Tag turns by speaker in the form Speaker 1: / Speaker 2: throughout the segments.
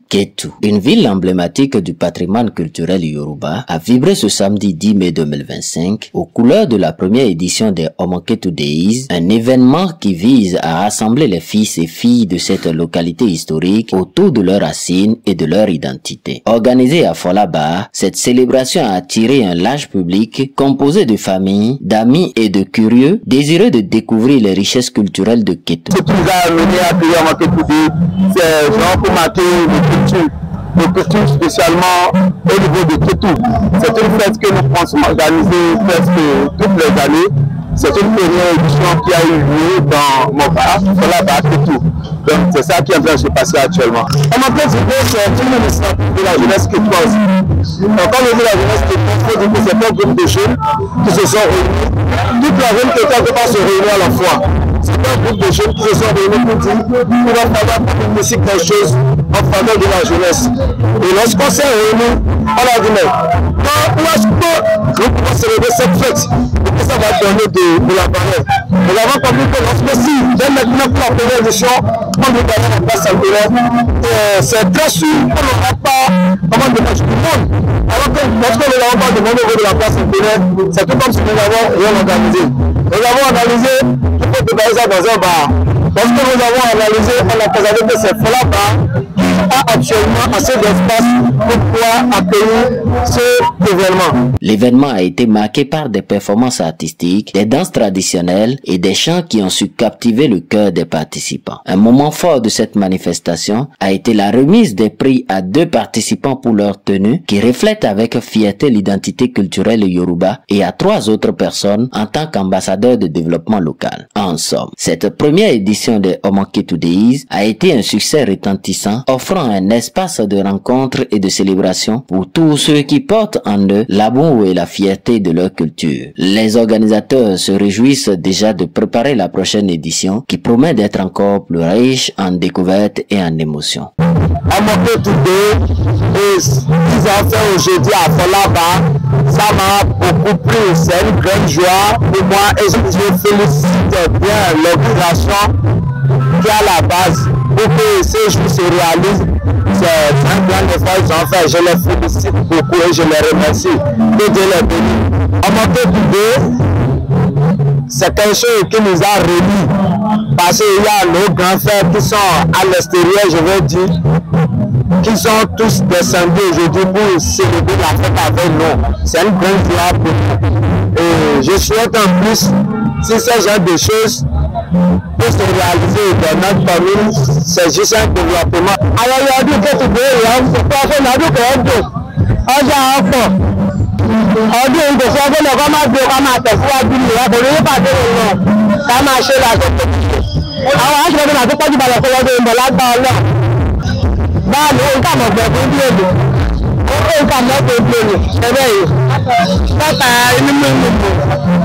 Speaker 1: Kétu, une ville emblématique du patrimoine culturel yoruba, a vibré ce samedi 10 mai 2025 aux couleurs de la première édition des Omoketu Days, un événement qui vise à rassembler les fils et filles de cette localité historique autour de leurs racines et de leur identité. Organisée à Folaba, cette célébration a attiré un large public composé de familles, d'amis et de curieux désireux de découvrir les richesses culturelles de Kétu.
Speaker 2: Le culture spécialement au niveau de Kétu. C'est une fête que nous pensons organiser presque toutes les années. C'est une première édition qui a eu lieu dans mon parc, Folaba Kétu. Donc c'est ça qui est en train de se passer actuellement. Omoketu, c'est une initiative de la jeunesse kétoise. Quand on dit la jeunesse kétoise, il faut dire que c'est un groupe de jeunes qui se sont réunis. Toute la jeune kétoise ne peut pas se réunir à la fois. C'est un groupe de jeunes qui se sont réunis pour dire qu'on va falloir une musique des choses en faveur de la jeunesse. Et lorsqu'on s'est réunis, on a dit mais où est-ce que nous pouvons célébrer cette fête et que ça va donner de la valeur. Nous avons compris que lorsque si dès maintenant pour la première édition, on nous donne la place centenaire, c'est très sûr qu'on n'aura pas comment demander tout le monde. Alors que lorsque nous n'avons pas demandé au niveau de la place centenaire, c'est tout comme si nous n'avons rien organisé. Nous avons analysé qu'il faut débarrasser ça dans un bar. Lorsque nous avons analysé, on a constaté que c'est Folaba qui a actuellement assez d'espace pour pouvoir accueillir cet événement.
Speaker 1: L'événement a été marqué par des performances artistiques, des danses traditionnelles et des chants qui ont su captiver le cœur des participants. Un moment fort de cette manifestation a été la remise des prix à 2 participants pour leur tenue qui reflète avec fierté l'identité culturelle yoruba et à 3 autres personnes en tant qu'ambassadeurs de développement local. En somme, cette première édition des Omoketu Days a été un succès retentissant, offrant un espace de rencontre et de célébration pour tous ceux qui portent en eux l'amour et la fierté de leur culture. Les organisateurs se réjouissent déjà de préparer la prochaine édition qui promet d'être encore plus riche en découvertes et en émotions.
Speaker 2: Omoketu Days, et ce qu'ils ont fait aujourd'hui à Folaba, ça m'a beaucoup plu. C'est une grande joie pour moi et je félicite bien l'organisation qui est à la base pour que ces jours se réalisent. C'est un grand effort qu'ils ont fait. Je les félicite beaucoup et je les remercie. Que Dieu les bénisse. Omoketu Days, c'est quelque chose qui nous a réunis. Parce qu'il y a nos grands frères qui sont à l'extérieur, je veux dire, qui sont tous descendus aujourd'hui pour célébrer la fête avec nous. C'est une grande joie pour nous. Et je souhaite en plus, si ce genre de choses peut se réaliser dans notre commune, c'est juste un développement. Alors, il y a du Kétu Days, il y a un peu de Kétu. Ọdún ìgbésẹ̀ ọdún ọkọ̀ máa gbé ọkọ̀ máa tẹ̀síwájú ní ọkùnrin ní pàdé ìrìnà ká máa ṣe láti àwọn aṣèwọ́n àti pọ́jú balẹ̀ fún ọdún ìbọ̀ lágbà ọlọ́ báàlù nǹkan àmọ̀gbẹ̀ fún bí èdè nǹkan àmọ̀gbẹ̀ fún èdè ẹgbẹ́ yìí lọ́ta inú mímú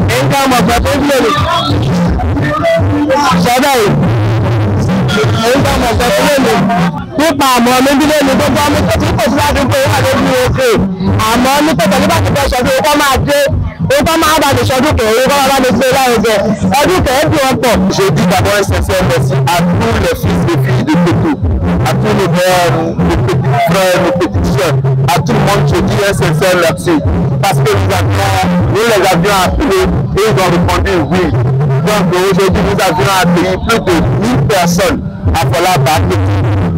Speaker 2: nǹkan àmọ̀gbẹ̀ fún bí èdè ṣọ́dọ̀ yìí nǹkan àmọ̀gbẹ̀ fún èdè nípa àmọ́ níbílẹ̀ ní gbogbo ọmọ tó ti kò sí láti pé wà lórí òkè àmọ́ ní pẹ̀lú nígbà tí fẹ́ ṣọdún ó kọ́ máa dé ó kọ́ máa bá lè ṣọdún kẹ̀rẹ́ ó kọ́ máa bá lè ṣe láwùjọ ọdún kẹ̀rẹ́ bí wọ́n pọ̀. Je dis d'abord un sincère merci à tous les fils et filles de Kétu, à tous nos pères, nos petits frères, nos petites soeurs, à tout le monde je dis un sincère merci parce que nous les avions appelés et ils ont répondu oui. Donc aujourd'hui nous avions accueilli plus de 1000 personnes à Folaba.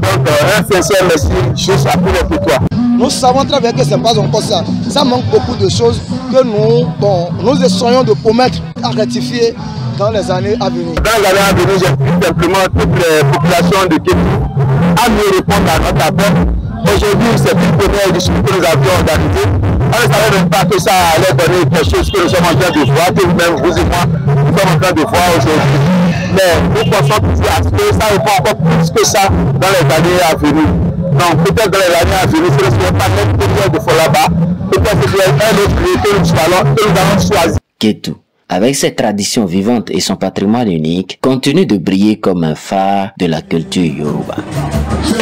Speaker 2: Donc un sincère merci juste à tous les Kétois.
Speaker 3: Nous savons très bien que ce n'est pas encore ça. Ça manque beaucoup de choses que nous essayons de promettre à rectifier dans les années à venir.
Speaker 2: Dans les années à venir, j'invite simplement toutes les populations de Kétu à nous répondre à notre appel. Aujourd'hui, c'est une première édition que nous avions organisée. On ne savait même pas que ça allait donner quelque chose que nous sommes en train de voir, que vous-même, vous et moi, nous sommes en train de voir aujourd'hui. Mais nous pensons à ce que ça répond encore plus que ça dans les années à venir. Donc peut-être dans les années à venir, ce ne serait pas notre première de Folaba, peut-être que c'est un autre lieu que nous allons choisir.
Speaker 1: Kétu, avec ses traditions vivantes et son patrimoine unique, continue de briller comme un phare de la culture yoruba. Je